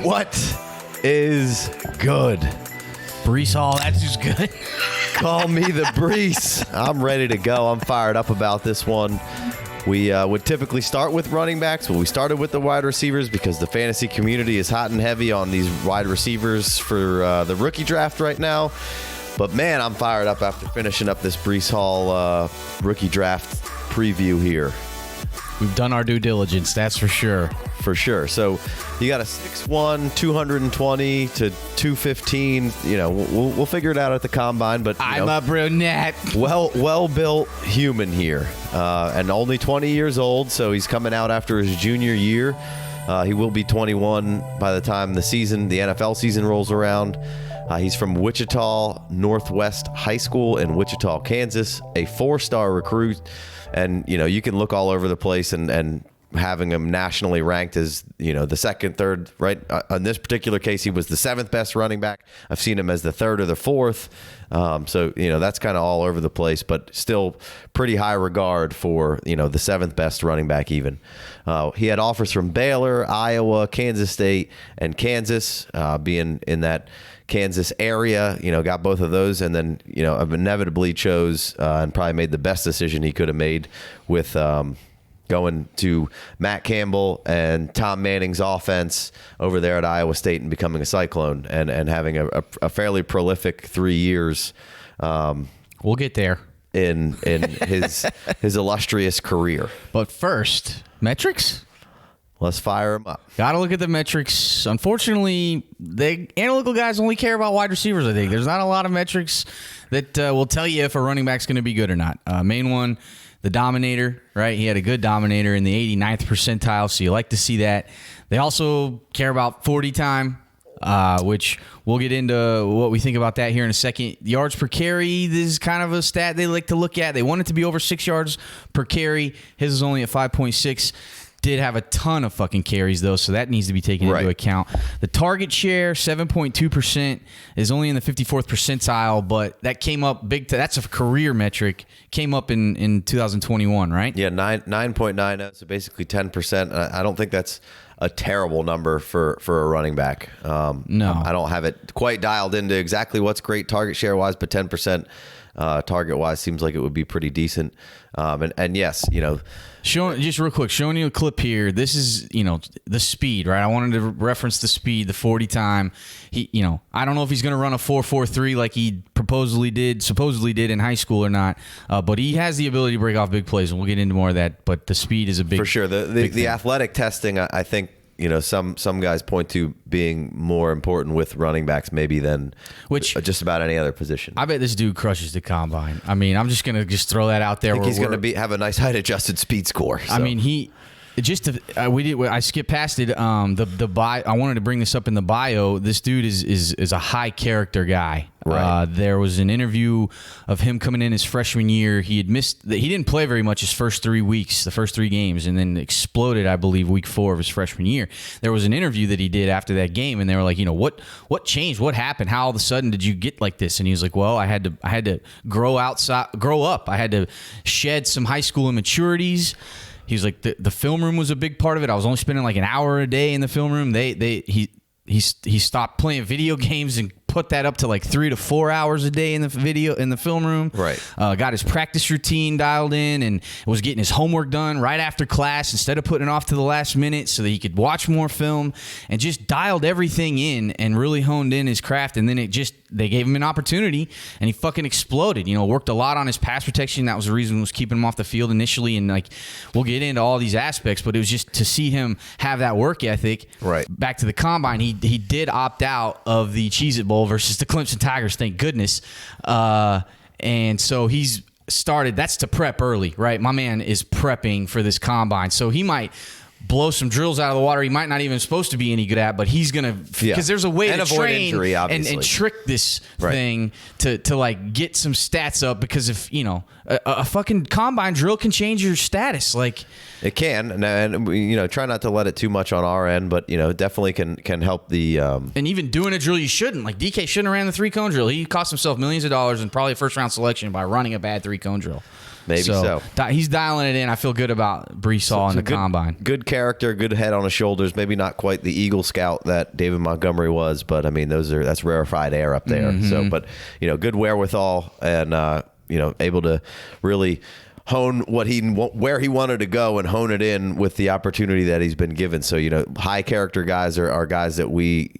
What is good? Breece Hall, that's just good. Call me the Breece. I'm ready to go. I'm fired up about this one. We would typically start with running backs, but we started with the wide receivers because the fantasy community is hot and heavy on these wide receivers for the rookie draft right now. But, man, I'm fired up after finishing up this Breece Hall rookie draft preview here. We've done our due diligence, that's for sure. For sure. So you got a 6'1", 220 to 215. You know, we'll figure it out at the combine. But I'm a brunette. Well built human here, and only 20 years old. So he's coming out after his junior year. He will be 21 by the time the NFL season rolls around. He's from Wichita Northwest High School in Wichita, Kansas. A 4-star recruit, and you can look all over the place and having him nationally ranked as, the second, third, right? In this particular case, he was the 7th best running back. I've seen him as the 3rd or the 4th. So, that's kind of all over the place, but still pretty high regard for, the 7th best running back even. He had offers from Baylor, Iowa, Kansas State, and Kansas, being in that Kansas area, got both of those, and then, inevitably chose and probably made the best decision he could have made with going to Matt Campbell and Tom Manning's offense over there at Iowa State and becoming a Cyclone and having a fairly prolific 3 years. We'll get there in his illustrious career. But first, metrics. Let's fire him up. Got to look at the metrics. Unfortunately, the analytical guys only care about wide receivers, I think. There's not a lot of metrics that will tell you if a running back's going to be good or not. Main one, the Dominator, right? He had a good Dominator in the 89th percentile, so you like to see that. They also care about 40 time, which we'll get into what we think about that here in a second. Yards per carry, this is kind of a stat they like to look at. They want it to be over 6 yards per carry. His is only at 5.6. Did have a ton of fucking carries, though, so that needs to be taken into account. The target share, 7.2%, is only in the 54th percentile, but that came up big. That's a career metric. Came up in 2021, right? Yeah, 9.9, so basically 10%. I don't think that's a terrible number for a running back. No. I don't have it quite dialed into exactly what's great target share-wise, but 10% target-wise seems like it would be pretty decent. And yes, just real quick, showing you a clip here. This is, the speed, right? I wanted to reference the speed, the 40 time. He, I don't know if he's going to run a 4.43 like he supposedly did in high school or not. But he has the ability to break off big plays, and we'll get into more of that. But the speed is a big, for sure. The athletic testing, I think, some guys point to being more important with running backs maybe than just about any other position. I bet this dude crushes the combine. I mean, I'm just going to throw that out there. I think he's going to have a nice height-adjusted speed score. So. I mean, I skipped past it. The bio. I wanted to bring this up in the bio. This dude is a high character guy. Right. There was an interview of him coming in his freshman year. He had missed. He didn't play very much his first 3 weeks, the first 3 games, and then exploded, I believe, week 4 of his freshman year. There was an interview that he did after that game, and they were like, what changed? What happened? How all of a sudden did you get like this? And he was like, well, I had to grow up. I had to shed some high school immaturities. He was like, the film room was a big part of it. I was only spending like an hour a day in the film room. He stopped playing video games and put that up to like 3 to 4 hours a day in the film room. Right. Got his practice routine dialed in and was getting his homework done right after class instead of putting it off to the last minute so that he could watch more film, and just dialed everything in and really honed in his craft. And then they gave him an opportunity and he fucking exploded. Worked a lot on his pass protection. That was the reason was keeping him off the field initially. And like, we'll get into all these aspects, but it was just to see him have that work ethic. Right. Back to the combine, he did opt out of the Cheez-It Bowl versus the Clemson Tigers, thank goodness. And so he's started, that's to prep early, right? My man is prepping for this combine. So he might blow some drills out of the water he might not even supposed to be any good at, but he's gonna, because there's a way and to avoid train injury, and trick this thing to like get some stats up, because if a fucking combine drill can change your status. Like, it can, and try not to let it too much on our end, but definitely can help the and even doing a drill you shouldn't, like DK shouldn't have ran the 3-cone drill. He cost himself millions of dollars and probably a first round selection by running a bad 3-cone drill. Maybe so. He's dialing it in. I feel good about Breece Hall in the combine. Good character, good head on his shoulders. Maybe not quite the Eagle Scout that David Montgomery was, but I mean, that's rarefied air up there. So, but good wherewithal, and able to really hone where he wanted to go and hone it in with the opportunity that he's been given. So, high character guys are guys that we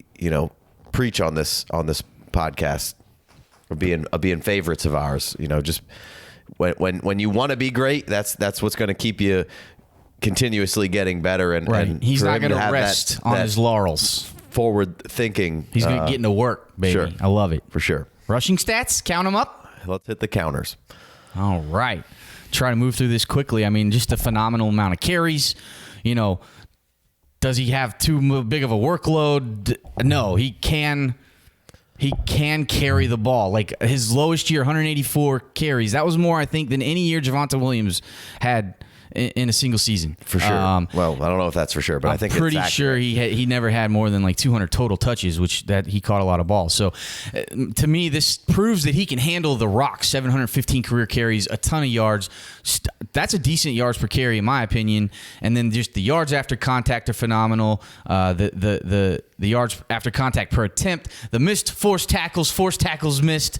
preach on this podcast, or being favorites of ours. Just. When you want to be great, that's what's going to keep you continuously getting better. And he's not going to rest on his laurels. Forward thinking. He's going to get into work, baby. Sure. I love it. For sure. Rushing stats, count them up. Let's hit the counters. All right. Try to move through this quickly. I mean, just a phenomenal amount of carries. Does he have too big of a workload? No, he can. He can carry the ball. Like, his lowest year, 184 carries. That was more, I think, than any year Javonte Williams had in a single season. For sure. Well, I don't know if that's for sure, but I think I'm pretty sure he never had more than like 200 total touches, which that he caught a lot of balls. So to me, this proves that he can handle the rock. 715 career carries, a ton of yards. That's a decent yards per carry, in my opinion. And then just the yards after contact are phenomenal. The yards after contact per attempt, the missed forced tackles missed,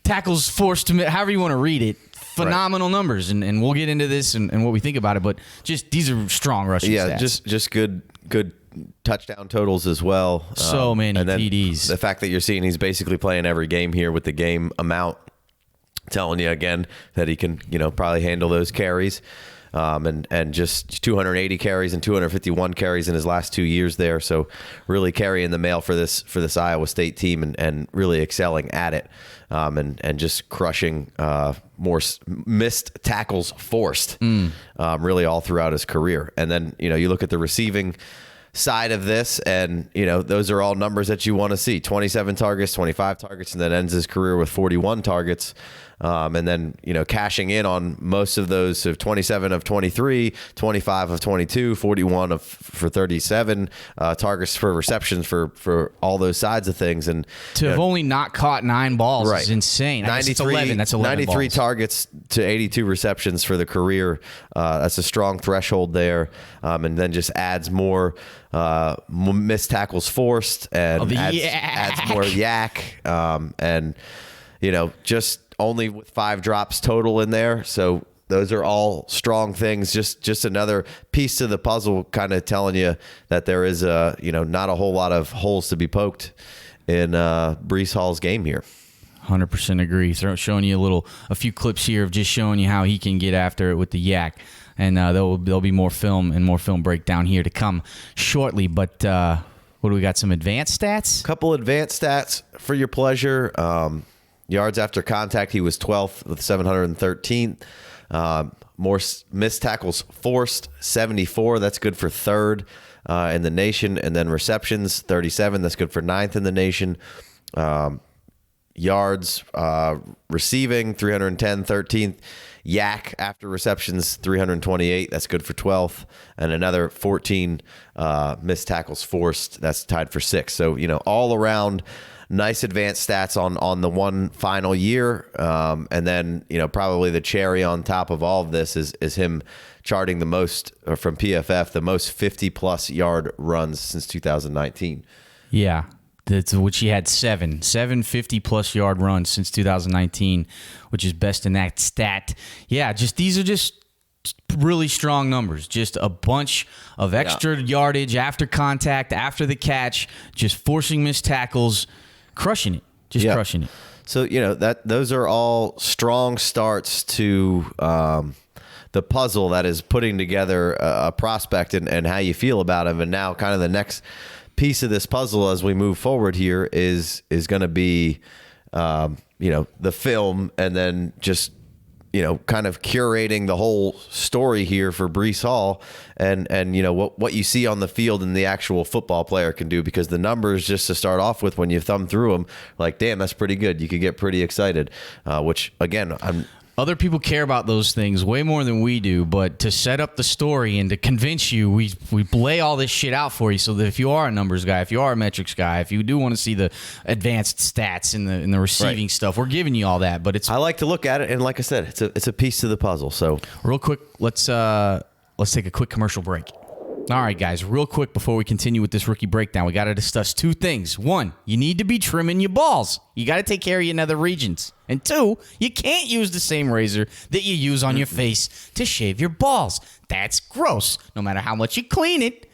tackles forced to miss, however you want to read it. Phenomenal numbers, and we'll get into this and what we think about it, but just these are strong rushing stats. Just good touchdown totals as well. So many and then TDs. The fact that you're seeing he's basically playing every game here with the game amount, telling you again that he can probably handle those carries. And just 280 carries and 251 carries in his last 2 years there. So really carrying the mail for this Iowa State team and really excelling at it. And just crushing more missed tackles forced really all throughout his career. And then, you look at the receiving side of this, and those are all numbers that you want to see. 27 targets, 25 targets, and then ends his career with 41 targets. And then, cashing in on most of those, so 27 of 23, 25 of 22, 41 for 37 targets for receptions for all those sides of things. And to have only not caught 9 balls is insane. 93, that's 11 93 balls. targets to 82 receptions for the career. That's a strong threshold there. And then just adds more missed tackles forced, and adds more yak. And, just only with 5 drops total in there. So those are all strong things. Just another piece to the puzzle, kind of telling you that there is not a whole lot of holes to be poked in Breece Hall's game here. 100% agree. So showing you a few clips here of just showing you how he can get after it with the yak. And there'll be more film and more film breakdown here to come shortly. But what do we got? Some advanced stats? Couple advanced stats for your pleasure. Yards after contact, he was 12th with 713. More missed tackles forced, 74. That's good for 3rd in the nation. And then receptions, 37. That's good for 9th in the nation. Yards receiving, 310, 13th. Yak after receptions, 328. That's good for 12th. And another 14 missed tackles forced. That's tied for 6th. So, all around nice advanced stats on the one final year. And then, probably the cherry on top of all of this is him charting the most from PFF, the most 50-plus yard runs since 2019. Yeah. Which he had 7 50-plus yard runs since 2019, which is best in that stat. Yeah, these are just really strong numbers. Just a bunch of extra yardage after contact, after the catch, just forcing missed tackles, crushing it, crushing it. So, those are all strong starts to the puzzle that is putting together a prospect and how you feel about him. And now kind of the next piece of this puzzle as we move forward here is going to be, the film, and then just kind of curating the whole story here for Breece Hall and what you see on the field and the actual football player can do, because the numbers, just to start off with, when you thumb through them, like, damn, that's pretty good. You could get pretty excited, which, again, Other people care about those things way more than we do, but to set up the story and to convince you, we lay all this shit out for you so that if you are a numbers guy, if you are a metrics guy, if you do want to see the advanced stats in the receiving stuff, we're giving you all that. But I like to look at it, and like I said, it's a piece to the puzzle. So real quick, let's take a quick commercial break. All right, guys, real quick before we continue with this rookie breakdown, we got to discuss two things. One, you need to be trimming your balls. You got to take care of your nether regions. And two, you can't use the same razor that you use on your face to shave your balls. That's gross. No matter how much you clean it,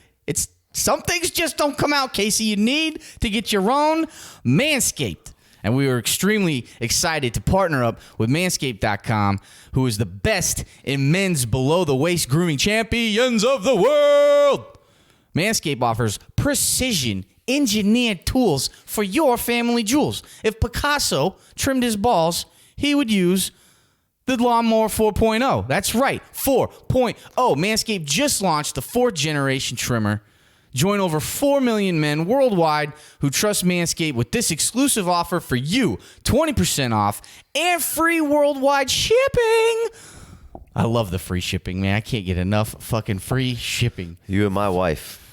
some things just don't come out, Casey. You need to get your own Manscaped. And we were extremely excited to partner up with Manscaped.com, who is the best in men's below-the-waist grooming champions of the world. Manscaped offers precision-engineered tools for your family jewels. If Picasso trimmed his balls, he would use the Lawnmower 4.0. That's right, 4.0. Manscaped just launched the 4th-generation trimmer. Join over 4 million men worldwide who trust Manscaped with this exclusive offer for you. 20% off and free worldwide shipping. I love the free shipping, man. I can't get enough fucking free shipping. You and my wife.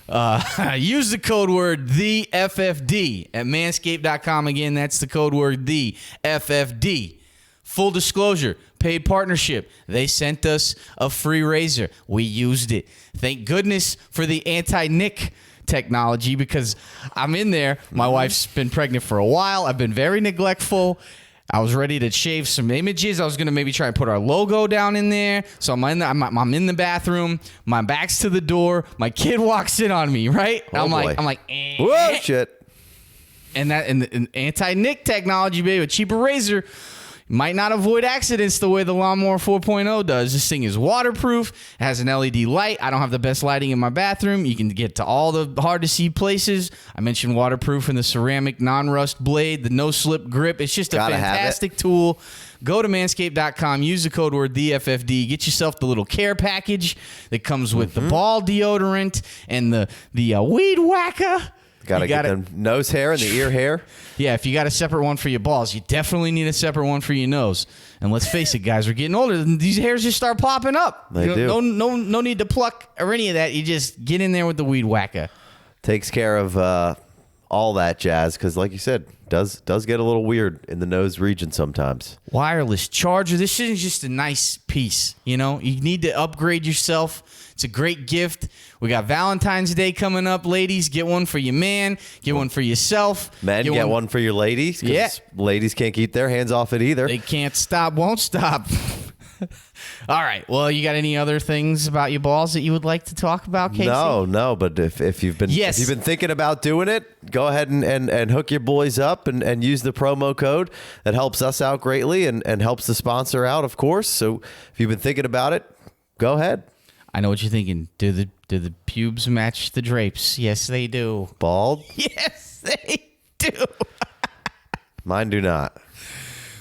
Use the code word THEFFD at manscaped.com. Again, that's the code word THEFFD. Full disclosure, paid partnership. They sent us a free razor. We used it. Thank goodness for the anti-nick technology, because I'm in there. My wife's been pregnant for a while. I've been very neglectful. I was ready to shave some images. I was going to maybe try and put our logo down in there. So I'm in the bathroom. My back's to the door. My kid walks in on me, right? Oh, I'm boy. like, whoa, shit. And anti-nick technology, baby, a cheaper razor. Might not avoid accidents the way the Lawnmower 4.0 does. This thing is waterproof. It has an LED light. I don't have the best lighting in my bathroom. You can get to all the hard-to-see places. I mentioned waterproof and the ceramic non-rust blade, the no-slip grip. It's just a fantastic tool. Go to manscaped.com. Use the code word THEFFD. Get yourself the little care package that comes with the ball deodorant and the weed whacker. Got to get the nose hair and the ear hair. Yeah, if you got a separate one for your balls, you definitely need a separate one for your nose. And let's face it, guys, we're getting older, and these hairs just start popping up. They do. No need to pluck or any of that. You just get in there with the weed whacker. Takes care of all that jazz, because, like you said, does get a little weird in the nose region sometimes. Wireless charger. This is just a nice piece. You need to upgrade yourself. It's a great gift. We got Valentine's Day coming up, ladies. Get one for your man. Get one for yourself. Men, get one for your ladies. Yeah. Ladies can't keep their hands off it either. They can't stop, won't stop. All right. Well, you got any other things about your balls that you would like to talk about, Casey? No. But if you've been thinking about doing it, go ahead and hook your boys up and use the promo code. That helps us out greatly and helps the sponsor out, of course. So if you've been thinking about it, go ahead. I know what you're thinking. Do the pubes match the drapes? Yes, they do. Bald? Yes, they do. Mine do not.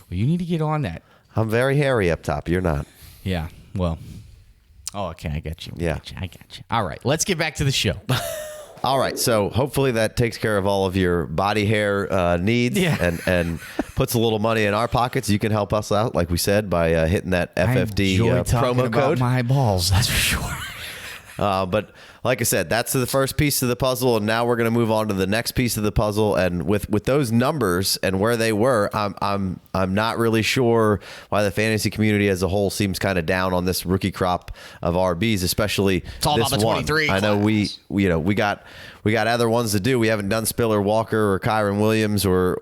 Well, you need to get on that. I'm very hairy up top. You're not. Yeah. Well. Oh, okay. I got you. Yeah. I got you. All right. Let's get back to the show. All right, so hopefully that takes care of all of your body hair needs and puts a little money in our pockets. You can help us out, like we said, by hitting that FFD promo code. My balls, that's for sure. But like I said, that's the first piece of the puzzle, and now we're going to move on to the next piece of the puzzle. And with those numbers and where they were, I'm not really sure why the fantasy community as a whole seems kind of down on this rookie crop of RBs, especially it's all this about the 23 one. I know we got other ones to do. We haven't done Spiller Walker or Kyron Williams or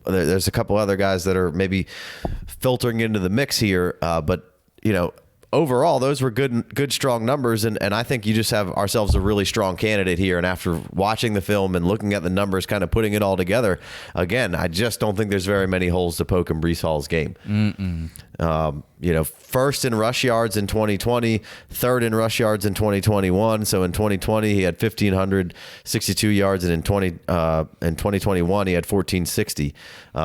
there's a couple other guys that are maybe filtering into the mix here, but overall, those were good, strong numbers, and I think you just have ourselves a really strong candidate here. And after watching the film and looking at the numbers, kind of putting it all together, again, I just don't think there's very many holes to poke in Breece Hall's game. First in rush yards in 2020, third in rush yards in 2021. So in 2020 he had 1,562 yards, and in 2021 he had 1,460.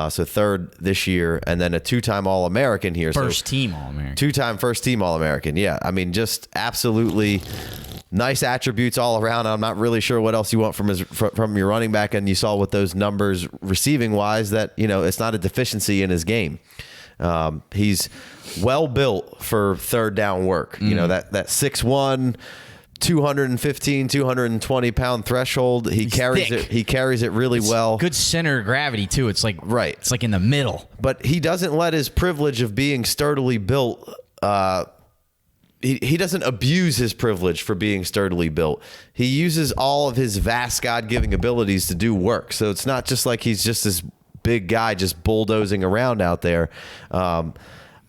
So third this year, and then a two-time All-American here. First team All-American. Two-time first team All-American. Yeah, I mean, just absolutely nice attributes all around. I'm not really sure what else you want from your running back, and you saw with those numbers receiving wise that it's not a deficiency in his game. He's well built for third down work. That 6'1", 215, 220 pound threshold. He's carries thick. it. He carries it really well. Good center of gravity too. It's like right. It's like in the middle. But he doesn't let his privilege of being sturdily built. He doesn't abuse his privilege for being sturdily built. He uses all of his vast God-giving abilities to do work. So it's not just like he's just this big guy just bulldozing around out there.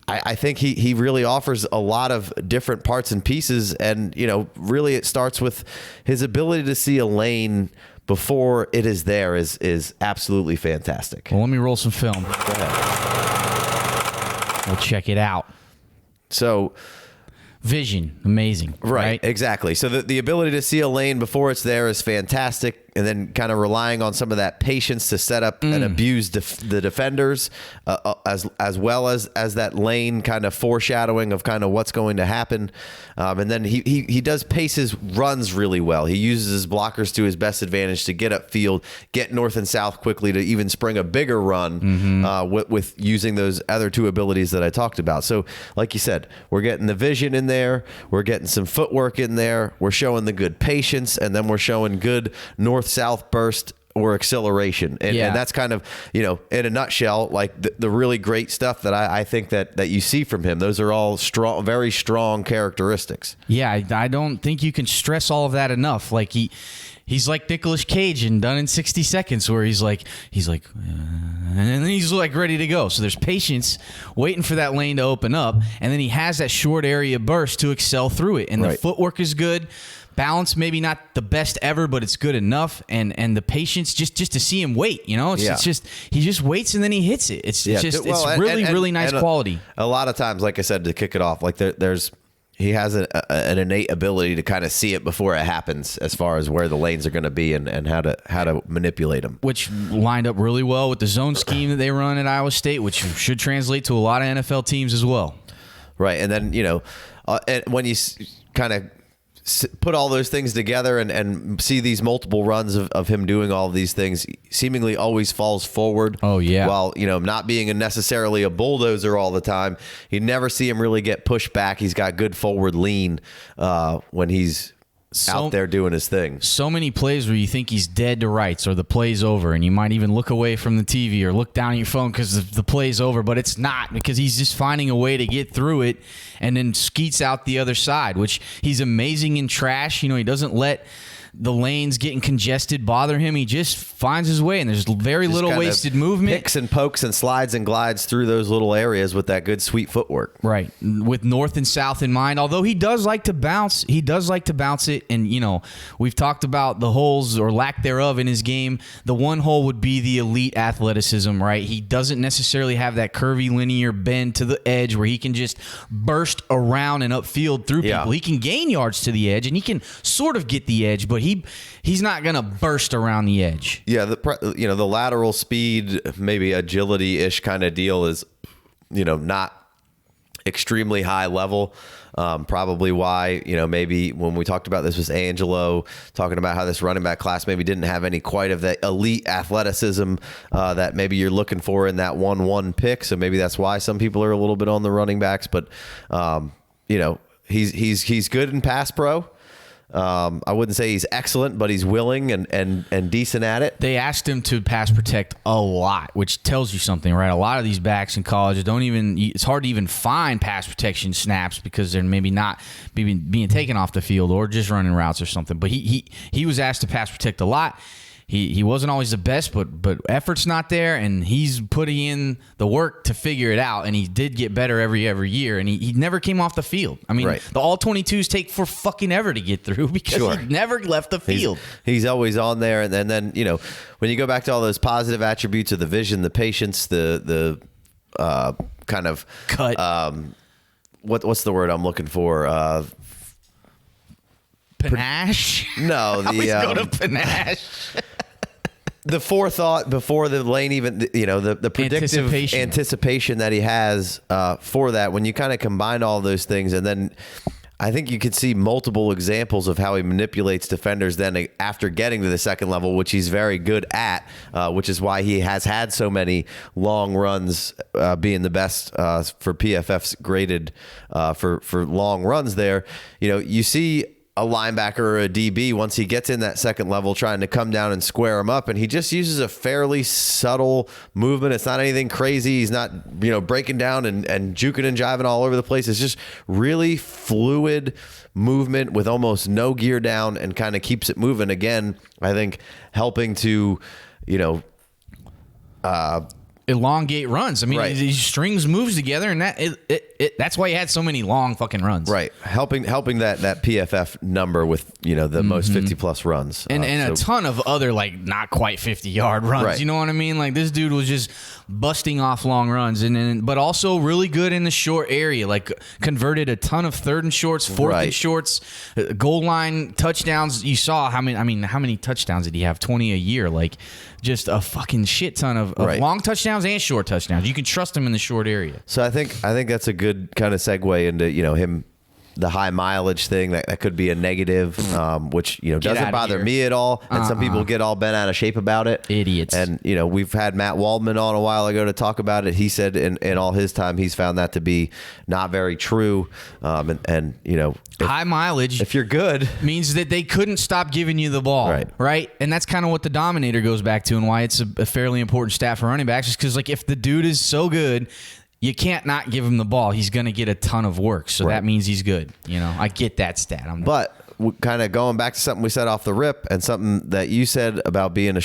I think he really offers a lot of different parts and pieces, and really it starts with his ability to see a lane before it is there is absolutely fantastic. Well, let me roll some film. Go ahead. We'll check it out. So vision, amazing. Right? Exactly. So the ability to see a lane before it's there is fantastic. And then kind of relying on some of that patience to set up and abuse the defenders, as well as that lane kind of foreshadowing of kind of what's going to happen. And then he does pace his runs really well. He uses his blockers to his best advantage to get upfield, get north and south quickly to even spring a bigger run with using those other two abilities that I talked about. So like you said, we're getting the vision in there. We're getting some footwork in there. We're showing the good patience, and then we're showing good north-south burst or acceleration. And that's kind of, in a nutshell, like the really great stuff that I think that you see from him. Those are all strong, very strong characteristics. Yeah, I don't think you can stress all of that enough. Like he's like Nicolas Cage in Done in 60 Seconds, where he's like, and then he's like ready to go. So there's patience waiting for that lane to open up, and then he has that short area burst to excel through it. And the footwork is good. Balance, maybe not the best ever, but it's good enough. And the patience just to see him wait, it's just he just waits and then he hits it. It's really nice quality. A lot of times, like I said, to kick it off, like he has an innate ability to kind of see it before it happens, as far as where the lanes are going to be and how to manipulate them. Which lined up really well with the zone scheme that they run at Iowa State, which should translate to a lot of NFL teams as well. Right, and then and when you kind of put all those things together and see these multiple runs of him doing all of these things, seemingly always falls forward. Oh, yeah. While, not being necessarily a bulldozer all the time, you never see him really get pushed back. He's got good forward lean when he's out there doing his thing. So many plays where you think he's dead to rights or the play's over, and you might even look away from the TV or look down at your phone because the play's over, but it's not, because he's just finding a way to get through it and then skeets out the other side, which he's amazing in trash. He doesn't let the lanes getting congested bother him. He just finds his way, and there's very little wasted movement. Picks and pokes and slides and glides through those little areas with that good, sweet footwork. Right, with north and south in mind. Although he does like to bounce, it. And we've talked about the holes or lack thereof in his game. The one hole would be the elite athleticism. Right, he doesn't necessarily have that curvy, linear bend to the edge where he can just burst around and upfield through people. He can gain yards to the edge, and he can sort of get the edge, but he's not going to burst around the edge. Yeah, the lateral speed, maybe agility-ish kind of deal is, not extremely high level. Probably why, maybe when we talked about this with Angelo, talking about how this running back class maybe didn't have any quite of that elite athleticism that maybe you're looking for in that 1-1 pick. So maybe that's why some people are a little bit on the running backs. But, he's good in pass pro. I wouldn't say he's excellent, but he's willing and decent at it. They asked him to pass protect a lot, which tells you something, right? A lot of these backs in college it's hard to even find pass protection snaps because they're maybe not being taken off the field or just running routes or something. But he was asked to pass protect a lot. He wasn't always the best, but effort's not there, and he's putting in the work to figure it out, and he did get better every year, and he never came off the field. I mean, the All-22s take for fucking ever to get through because he never left the field. He's always on there, and then when you go back to all those positive attributes of the vision, the patience, the kind of cut. What's the word I'm looking for? Panache. No, Always go to panache. The forethought before the lane, even the predictive anticipation that he has for that. When you kind of combine all those things, and then I think you could see multiple examples of how he manipulates defenders then after getting to the second level, which he's very good at, which is why he has had so many long runs, being the best for PFF's graded for long runs there. You see a linebacker or a DB, once he gets in that second level, trying to come down and square him up, and he just uses a fairly subtle movement. It's not anything crazy. He's not breaking down and juking and jiving all over the place. It's just really fluid movement with almost no gear down, and kind of keeps it moving. Again, I think helping to elongate runs. I mean, right. He strings moves together, and that's why he had so many long fucking runs. Right, helping that PFF number with the most 50+ runs, and a ton of other not quite 50-yard runs. Right. You know what I mean? Like, this dude was just busting off long runs, but also really good in the short area. Like, converted a ton of 3rd and shorts, 4th and shorts, goal line touchdowns. You saw how many touchdowns did he have? 20 a year. Like, just a fucking shit ton of long touchdowns and short touchdowns. You can trust him in the short area. So I think that's a good kind of segue into him, the high mileage thing that could be a negative, which doesn't bother me at all, and some people get all bent out of shape about it. Idiots. And we've had Matt Waldman on a while ago to talk about it. He said in all his time he's found that to be not very true. And high mileage, if you're good, means that they couldn't stop giving you the ball, right? And that's kind of what the Dominator goes back to, and why it's a fairly important stat for running backs, is because if the dude is so good, you can't not give him the ball. He's going to get a ton of work, so that means he's good. I get that stat. But kind of going back to something we said off the rip, and something that you said about being a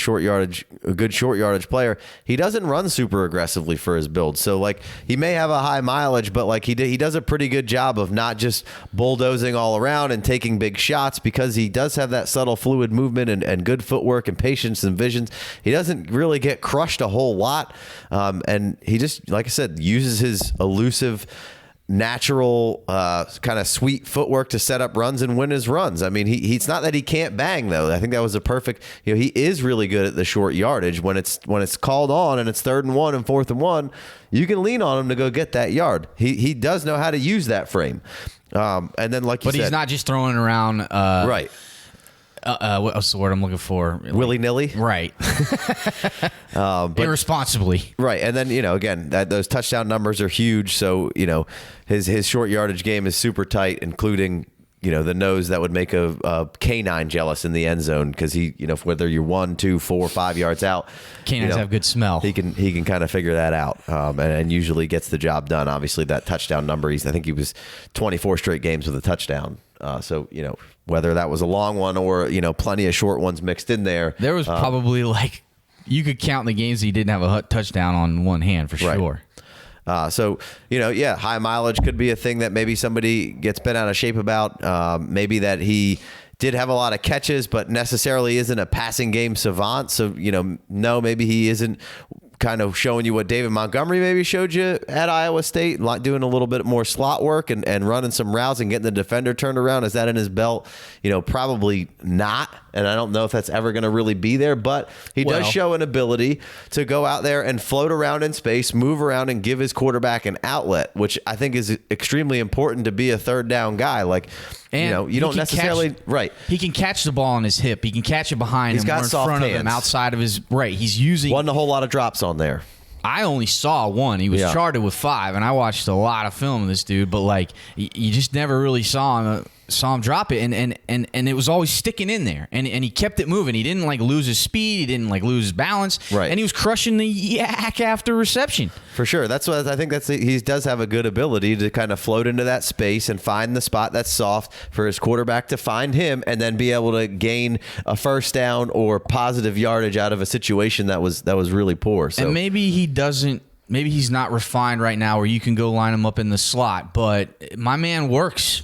good short yardage player, he doesn't run super aggressively for his build. So he may have a high mileage, but he does a pretty good job of not just bulldozing all around and taking big shots, because he does have that subtle fluid movement and good footwork and patience and visions. He doesn't really get crushed a whole lot, and he just, like I said, uses his elusive, natural kind of sweet footwork to set up runs and win his runs. I mean, it's not that he can't bang, though. I think that was a perfect, he is really good at the short yardage. When it's called on and it's 3rd and 1 and 4th and 1, you can lean on him to go get that yard. He does know how to use that frame. And then but he's not just throwing around right. What's the word I'm looking for? Willy-nilly? Right. Irresponsibly. Right. And then, again, those touchdown numbers are huge. So, his short yardage game is super tight, including, the nose that would make a canine jealous in the end zone, because he, whether you're 1, 2, 4, 5 yards out. Canines have good smell. He can kind of figure that out, and usually gets the job done. Obviously, that touchdown number, I think he was 24 straight games with a touchdown. So, whether that was a long one or, plenty of short ones mixed in there. There was probably you could count the games he didn't have a touchdown on one hand for sure. So, high mileage could be a thing that maybe somebody gets bent out of shape about. Maybe that he did have a lot of catches, but necessarily isn't a passing game savant. So, no, maybe he isn't kind of showing you what David Montgomery maybe showed you at Iowa State, doing a little bit more slot work and running some routes and getting the defender turned around. Is that in his belt? Probably not. And I don't know if that's ever going to really be there, but he does show an ability to go out there and float around in space, move around, and give his quarterback an outlet, which I think is extremely important to be a 3rd down guy. You don't necessarily right. He can catch the ball on his hip. He can catch it behind him or in front of him, outside of his He's using wasn't a whole lot of drops on there. I only saw one. He was charted with 5, and I watched a lot of film of this dude, but you just never really saw him drop it, and it was always sticking in there, and he kept it moving. He didn't lose his speed, he didn't lose his balance, right? And he was crushing the yak after reception. For sure, that's what I think. He does have a good ability to kind of float into that space and find the spot that's soft for his quarterback to find him, and then be able to gain a first down or positive yardage out of a situation that was really poor. So and maybe he doesn't maybe he's not refined right now where you can go line him up in the slot, but my man works.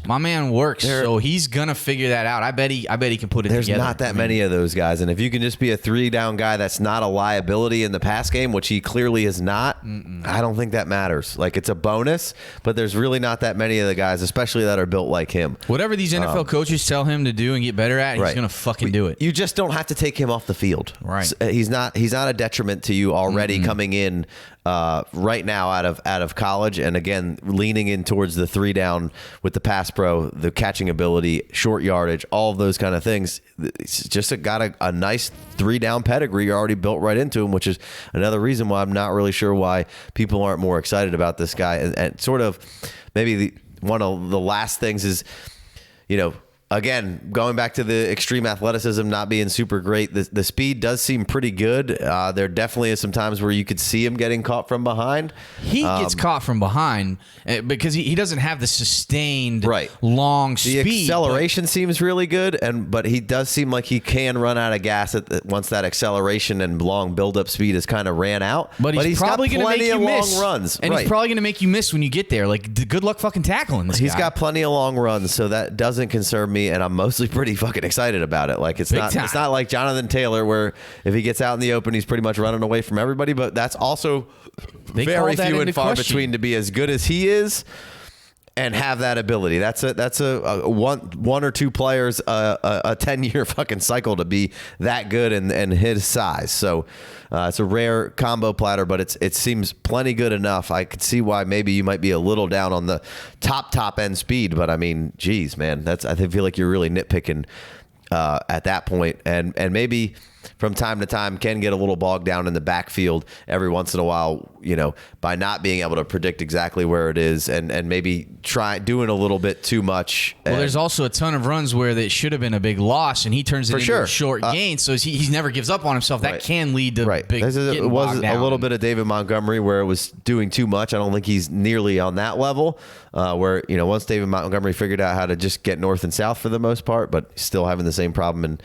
So he's gonna figure that out. I bet he can put it There's together. There's not that many of those guys, and if you can just be a 3-down guy that's not a liability in the pass game, which he clearly is not, I don't think that matters. Like, it's a bonus, but there's really not that many of the guys, especially that are built like him. Whatever these NFL coaches tell him to do and get better at, he's gonna fucking do it. You just don't have to take him off the field. Right. He's not a detriment to you already coming in right now out of college, and again leaning in towards the 3-down with the pass pro, the catching ability, short yardage, all of those kind of things. It's just got a nice 3-down pedigree already built right into him, which is another reason why I'm not really sure why people aren't more excited about this guy. And sort of maybe one of the last things is, again, going back to the extreme athleticism not being super great, the speed does seem pretty good. There definitely is some times where you could see him getting caught from behind. He gets caught from behind because he doesn't have the sustained long speed. The acceleration seems really good, but he does seem like he can run out of gas once that acceleration and long build-up speed has kind of ran out. But he's probably going to make you miss. Long runs. And he's probably going to make you miss when you get there. Like, good luck fucking tackling this guy. He's got plenty of long runs, so that doesn't concern me. And I'm mostly pretty fucking excited about it. Like, it's not like Jonathan Taylor, where if he gets out in the open, he's pretty much running away from everybody. But that's also very few and far between to be as good as he is and have that ability. That's a one or two players a 10-year fucking cycle to be that good and his size. So it's a rare combo platter, but it seems plenty good enough. I could see why maybe you might be a little down on the top end speed, but I mean, geez, man, I feel like you're really nitpicking at that point, and maybe from time to time can get a little bogged down in the backfield every once in a while, by not being able to predict exactly where it is and maybe try doing a little bit too much. Well, there's also a ton of runs where that should have been a big loss, and he turns it into a short gain, so he never gives up on himself. That can lead to big it was a little bit of David Montgomery where it was doing too much. I don't think he's nearly on that level where, once David Montgomery figured out how to just get north and south for the most part, but still having the same problem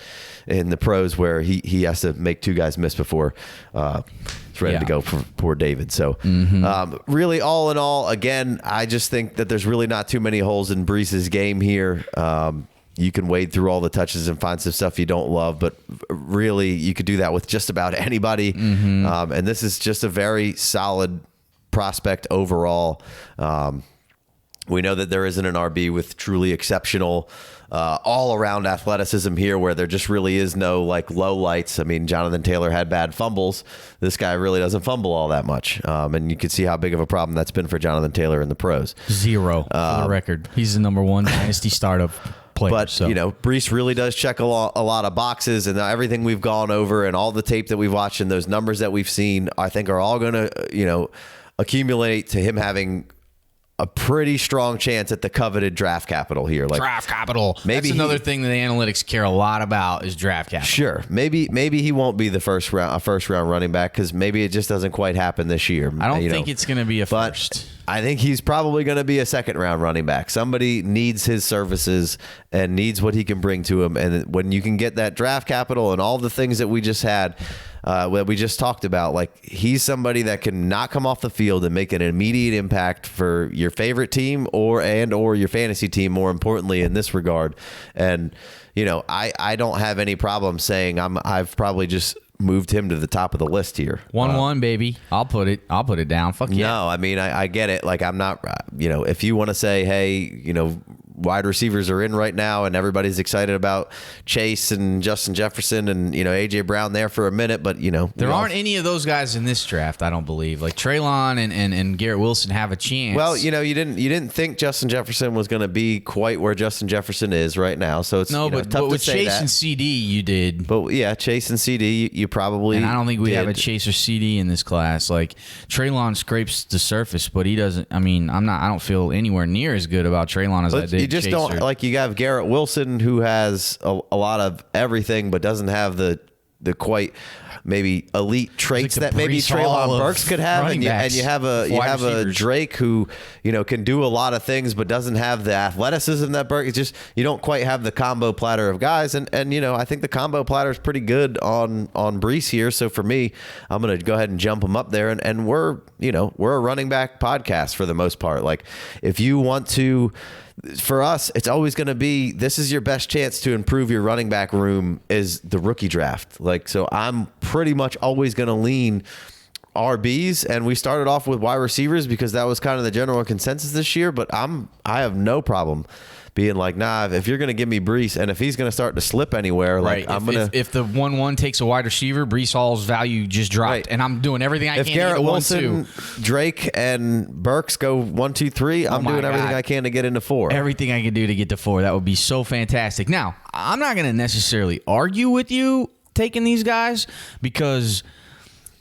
in the pros where he has to make two guys miss before it's ready to go for poor David. So really, all in all, again, I just think that there's really not too many holes in Breece's game here. You can wade through all the touches and find some stuff you don't love, but really you could do that with just about anybody. And this is just a very solid prospect overall. We know that there isn't an RB with truly exceptional all-around athleticism here where there just really is no low lights. I mean, Jonathan Taylor had bad fumbles. This guy really doesn't fumble all that much. And you can see how big of a problem that's been for Jonathan Taylor in the pros. 0 for the record. He's the number 1 Dynasty startup player. But, Breece really does check a lot of boxes, and everything we've gone over and all the tape that we've watched and those numbers that we've seen, I think are all going to, accumulate to him having a pretty strong chance at the coveted draft capital here. Draft capital. Maybe that's another thing that the analytics care a lot about is draft capital. Sure. Maybe he won't be the first round running back because maybe it just doesn't quite happen this year. I don't think it's going to be a first. I think he's probably going to be a second round running back. Somebody needs his services and needs what he can bring to him. And when you can get that draft capital and all the things that we just had, what we just talked about, he's somebody that can not come off the field and make an immediate impact for your favorite team or your fantasy team, more importantly in this regard. And I don't have any problem saying I've probably just moved him to the top of the list here. 1-1, baby. I'll put it down. Fuck yeah. No, I mean I get it. I'm not. If you want to say, hey, wide receivers are in right now and everybody's excited about Chase and Justin Jefferson and AJ Brown there for a minute, but there aren't any of those guys in this draft. I don't believe Treylon and Garrett Wilson have a chance. Well, you didn't think Justin Jefferson was going to be quite where Justin Jefferson is right now, so it's tough but to with say Chase that. and CD you did. But yeah, Chase and CD you probably. And I don't think we have a did. Chase or CD in this class. Treylon scrapes the surface, but he doesn't. I mean, I don't feel anywhere near as good about Treylon as I did. You just Chase don't you have Garrett Wilson who has a lot of everything, but doesn't have the quite maybe elite traits like the that maybe Breece Hall Treylon of Burks could have, running and you have wide a receivers. Drake who can do a lot of things but doesn't have the athleticism that Burks. It's just you don't quite have the combo platter of guys, and I think the combo platter is pretty good on Breece here. So for me, I'm gonna go ahead and jump him up there, and we're a running back podcast for the most part. Like if you want to. For us, it's always going to be, this is your best chance to improve your running back room is the rookie draft. Like, so I'm pretty much always going to lean RBs, and we started off with wide receivers because that was kind of the general consensus this year, but I have no problem being like, nah, if you're going to give me Breece, and if he's going to start to slip anywhere, like right. I'm going to. If the 1-1 takes a wide receiver, Breece Hall's value just dropped, Right. and I'm doing everything I can If to Garrett get a Wilson, 1-2. Drake, and Burks go 1, 2, 3, I'm my doing everything God. I can to get into 4. Everything I can do to get to 4. That would be so fantastic. Now, I'm not going to necessarily argue with you taking these guys because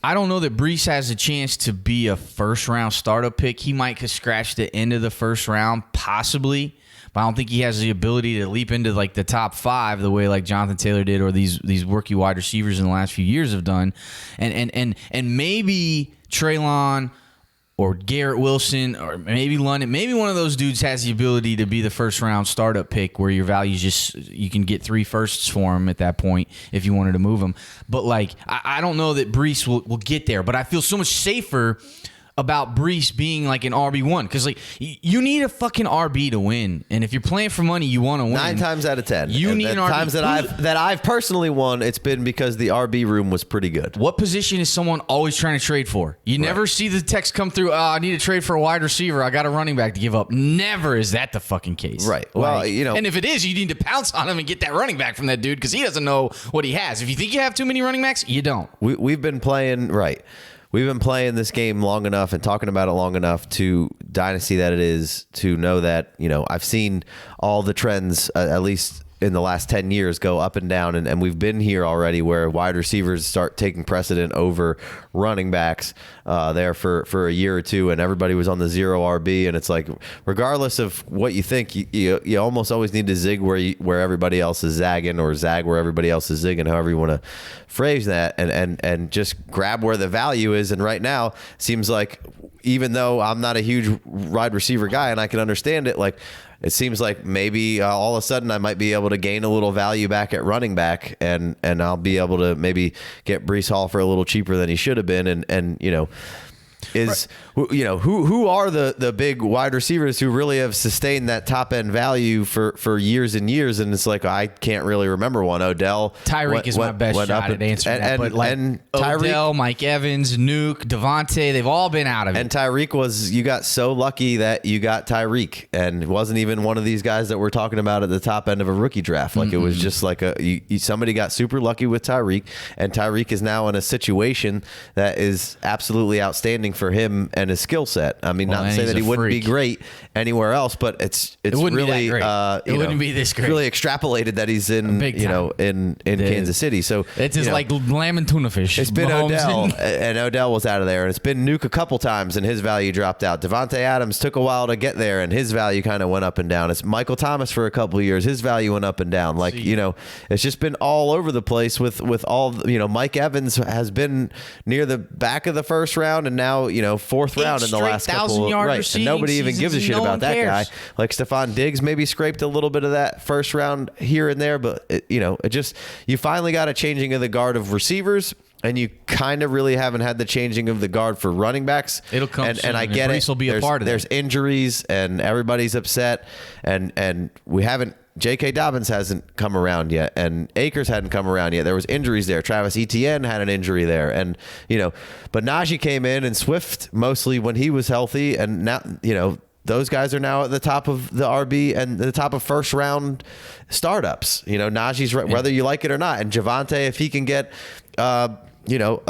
I don't know that Breece has a chance to be a first-round startup pick. He might could scratch the end of the first round, possibly. But I don't think he has the ability to leap into like the top 5 the way like Jonathan Taylor did or these rookie wide receivers in the last few years have done. And maybe Treylon or Garrett Wilson or maybe London, maybe one of those dudes has the ability to be the first round startup pick where your value just you can get 3 firsts for him at that point if you wanted to move him. But like I don't know that Breece will get there, but I feel so much safer about Breece being like an RB1 because like you need a fucking RB to win, and if you're playing for money, you want to win. 9 times out of 10, you need an RB. Times that I've personally won, it's been because the RB room was pretty good. What position is someone always trying to trade for? You never see the text come through. I need to trade for a wide receiver. I got a running back to give up. Never is that the fucking case. Right. Well, and if it is, you need to pounce on him and get that running back from that dude because he doesn't know what he has. If you think you have too many running backs, you don't. We've been playing right. We've been playing this game long enough and talking about it long enough to Dynasty that it is to know that, I've seen all the trends, at least in the last 10 years, go up and down. And we've been here already where wide receivers start taking precedent over running backs there for a year or two. And everybody was on the 0 RB. And it's like, regardless of what you think, you almost always need to zig where everybody else is zagging or zag where everybody else is zigging, however you want to phrase that, and just grab where the value is. And right now seems like, even though I'm not a huge wide receiver guy and I can understand it, like it seems like maybe all of a sudden I might be able to gain a little value back at running back, and I'll be able to maybe get Breece Hall for a little cheaper than he should have been, and who are the big wide receivers who really have sustained that top end value for years and years, and it's like I can't really remember one. Odell, Tyreek is my best shot at answering that, but like Odell, Mike Evans, Nuke, Devontae, they've all been out of it. And Tyreek you got so lucky that you got Tyreek, and it wasn't even one of these guys that we're talking about at the top end of a rookie draft. Like it was just like somebody got super lucky with Tyreek, and Tyreek is now in a situation that is absolutely outstanding for him and his skill set. I mean, not to say that he wouldn't be great anywhere else, but it's really it wouldn't be this great. Really extrapolated that he's in in Kansas City. So it's just like lamb and tuna fish. It's been Odell, and Odell was out of there, and it's been Nuke a couple times, and his value dropped out. Devontae Adams took a while to get there, and his value kind of went up and down. It's Michael Thomas for a couple of years, his value went up and down. Like it's just been all over the place with all. Mike Evans has been near the back of the first round, and now 4th round in the last couple. Right, and nobody even gives a shit about that guy. Like Stephon Diggs maybe scraped a little bit of that first round here and there, but it just you finally got a changing of the guard of receivers. And you kind of really haven't had the changing of the guard for running backs. It'll come soon, and I get Breece will be a part of there's it. injuries, and everybody's upset, and we haven't. J.K. Dobbins hasn't come around yet, and Akers hadn't come around yet. There was injuries there. Travis Etienne had an injury there, and but Najee came in, and Swift mostly when he was healthy, and now those guys are now at the top of the RB and the top of first round startups. Najee's whether you like it or not, and Javonte, if he can get a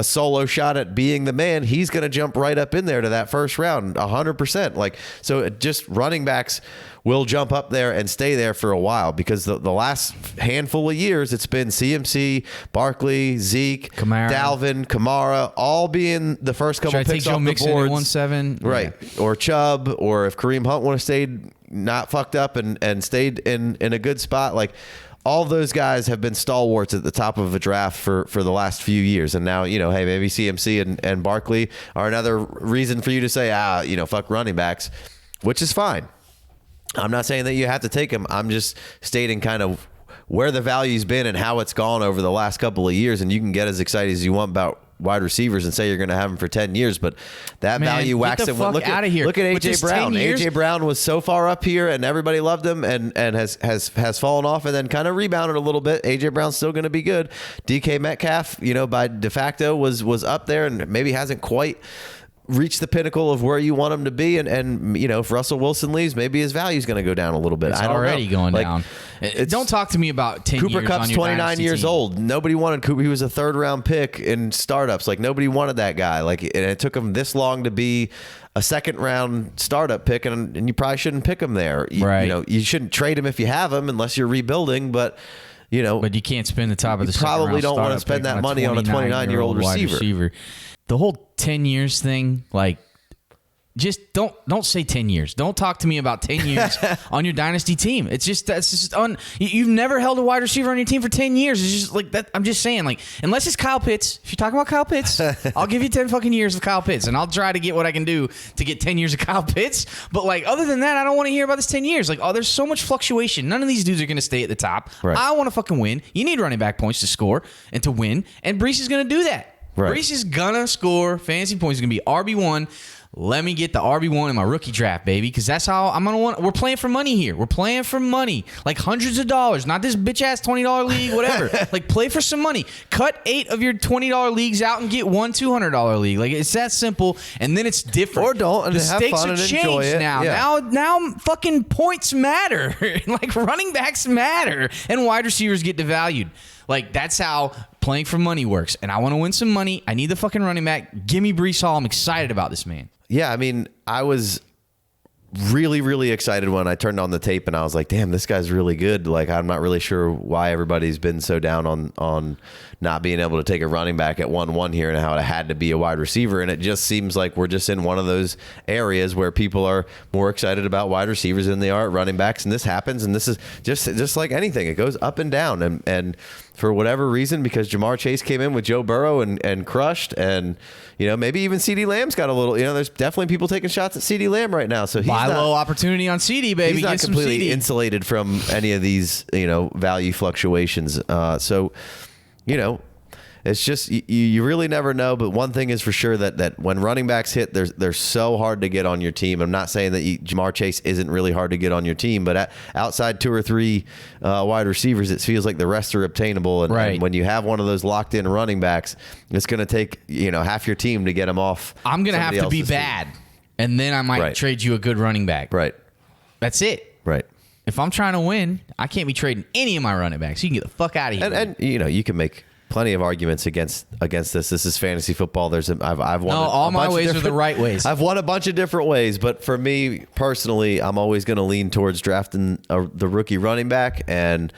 solo shot at being the man, he's going to jump right up in there to that first round 100%. Like, so it just running backs will jump up there and stay there for a while because the last handful of years it's been CMC, Barkley, Zeke, Dalvin, Kamara, all being the first couple picks off the boards. 1-7, right? Yeah. Or Chubb, or if Kareem Hunt would have stayed not fucked up and stayed in a good spot, like all those guys have been stalwarts at the top of a draft for the last few years. And now, hey, maybe CMC and Barkley are another reason for you to say, fuck running backs, which is fine. I'm not saying that you have to take them. I'm just stating kind of where the value's been and how it's gone over the last couple of years. And you can get as excited as you want about wide receivers and say you're going to have them for 10 years, but that value waxed and went. Look at AJ Brown. AJ Brown was so far up here and everybody loved him and has fallen off and then kind of rebounded a little bit. AJ Brown's still going to be good. DK Metcalf, by de facto was up there and maybe hasn't quite reach the pinnacle of where you want him to be, and if Russell Wilson leaves, maybe his value is going to go down a little bit. It's already going down. Don't talk to me about 10 Cooper years Kupp's on your 29 years team. old. Nobody wanted Cooper. He was a third-round pick in startups. Like, nobody wanted that guy. Like, and it took him this long to be a second-round startup pick, and you probably shouldn't pick him there. You shouldn't trade him if you have him unless you're rebuilding, but you can't spend the top of the second probably round don't want to startup spend pick that money on a 29-year-old receiver. The whole 10 years thing, just don't say 10 years. Don't talk to me about 10 years on your dynasty team. You've never held a wide receiver on your team for 10 years. It's just like that. I'm just saying, unless it's Kyle Pitts. If you're talking about Kyle Pitts, I'll give you 10 fucking years of Kyle Pitts, and I'll try to get what I can do to get 10 years of Kyle Pitts. But other than that, I don't want to hear about this 10 years. There's so much fluctuation. None of these dudes are going to stay at the top. Right. I want to fucking win. You need running back points to score and to win, and Breece is going to do that. Right. Breece is gonna score fantasy points. He's gonna be RB1. Let me get the RB1 in my rookie draft, baby, because that's how I'm gonna want. We're playing for money here. We're playing for money, hundreds of dollars, not this bitch ass $20 league, whatever. Play for some money. Cut 8 of your $20 leagues out and get one $200 league. It's that simple, and then it's different. Or don't, and the have stakes fun are and changed enjoy it. now. Yeah. Now fucking points matter. Running backs matter, and wide receivers get devalued. That's how playing for money works. And I want to win some money. I need the fucking running back. Give me Breece Hall. I'm excited about this man. Yeah, I was really, really excited when I turned on the tape and I was like, damn, this guy's really good. I'm not really sure why everybody's been so down on not being able to take a running back at 1-1 here and how it had to be a wide receiver. And it just seems like we're just in one of those areas where people are more excited about wide receivers than they are at running backs. And this happens. And this is just like anything. It goes up and down. And for whatever reason, because Jamar Chase came in with Joe Burrow and crushed, and maybe even CeeDee Lamb's got a little. There's definitely people taking shots at CeeDee Lamb right now. So he's buy low opportunity on CD, baby. He's not Get completely some CD. insulated from any of these value fluctuations. It's just you really never know. But one thing is for sure that when running backs hit, they're so hard to get on your team. I'm not saying that Jamar Chase isn't really hard to get on your team, but outside 2 or 3 wide receivers, it feels like the rest are obtainable. And when you have one of those locked in running backs, it's going to take half your team to get him off. I'm going to have to be bad, and then I might trade you a good running back. Right. That's it. Right. If I'm trying to win, I can't be trading any of my running backs. You can get the fuck out of here. And you can make plenty of arguments against this. This is fantasy football. I've won. All my ways are the right ways. I've won a bunch of different ways, but for me personally, I'm always going to lean towards drafting the rookie running back, and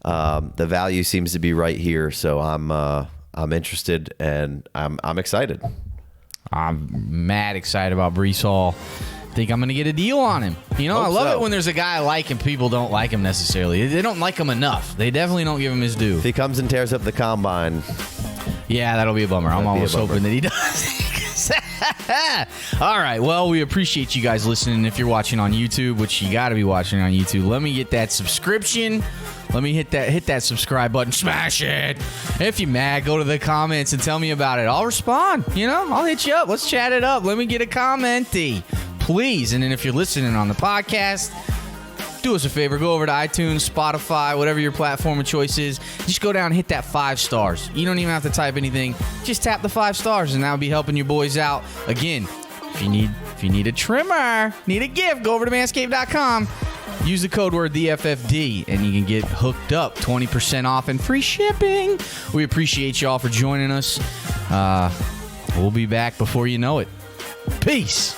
the value seems to be right here. So I'm interested, and I'm excited. I'm mad excited about Breece Hall. Think I'm going to get a deal on him. I love it when there's a guy I like and people don't like him necessarily. They don't like him enough. They definitely don't give him his due. If he comes and tears up the combine, yeah, that'll be a bummer. I'm almost hoping that he does. All right. Well, we appreciate you guys listening. If you're watching on YouTube, which you got to be watching on YouTube, let me get that subscription. Let me hit that subscribe button. Smash it. If you're mad, go to the comments and tell me about it. I'll respond. I'll hit you up. Let's chat it up. Let me get a commenty, please. And then if you're listening on the podcast, do us a favor. Go over to iTunes, Spotify, whatever your platform of choice is. Just go down and hit that 5 stars. You don't even have to type anything. Just tap the 5 stars, and that'll be helping your boys out. Again, if you need a trimmer, need a gift, go over to manscaped.com. Use the code word THEFFD, and you can get hooked up, 20% off and free shipping. We appreciate y'all for joining us. We'll be back before you know it. Peace.